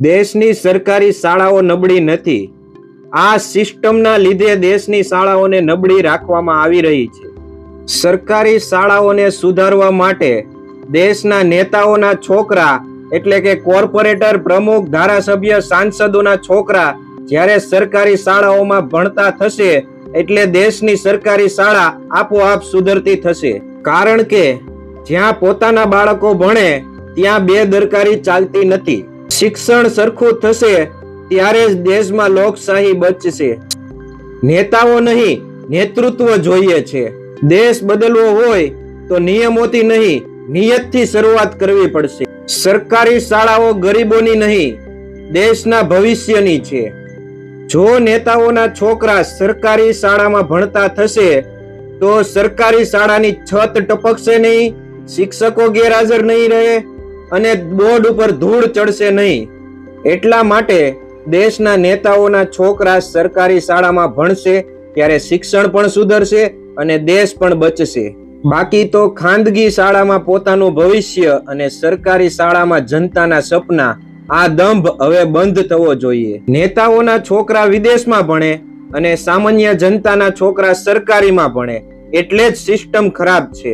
દેશની સરકારી શાળાઓ નબળી નથી. આ સિસ્ટમના લીધે દેશની શાળાઓને નબળી રાખવામાં આવી રહી છે. સરકારી શાળાઓને સુધારવા માટે દેશના નેતાઓના છોકરા એટલે કે કોર્પોરેટર, પ્રમુખ, ધારાસભ્ય, સાંસદોના છોકરા જ્યારે સરકારી શાળાઓમાં ભણતા થશે એટલે દેશની સરકારી શાળા આપોઆપ સુધરતી થશે. કારણ કે જ્યાં પોતાના બાળકો ભણે ત્યાં બેદરકારી ચાલતી નથી. શિક્ષણ સરખું થશે ત્યારે જ દેશમાં લોકશાહી બચશે. નેતાઓ નહીં, નેતૃત્વ જોઈએ છે. દેશ બદલવો હોય તો નિયમોથી નહીં, નિયતથી શરૂઆત કરવી પડશે. સરકારી શાળાઓ ગરીબોની નહીં, દેશના ભવિષ્યની છે. જો નેતાઓના છોકરા સરકારી શાળામાં ભણતા થશે તો સરકારી શાળાની છત ટપકશે નહીં, શિક્ષકો ગેરહાજર નહીં રહે અને બોર્ડ ઉપર ધૂળ ચડશે નહીં. એટલા માટે દેશના નેતાઓના છોકરા સરકારી શાળામાં ભણશે ત્યારે શિક્ષણ પણ સુધરશે અને દેશ પણ બચશે. બાકી તો ખાનગી શાળામાં પોતાનું ભવિષ્ય અને સરકારી શાળામાં જનતાના સપના, આ દંભ હવે બંધ થવો જોઈએ. નેતાઓના છોકરા વિદેશમાં ભણે અને સામાન્ય જનતાના છોકરા સરકારીમાં ભણે એટલે જ સિસ્ટમ ખરાબ છે.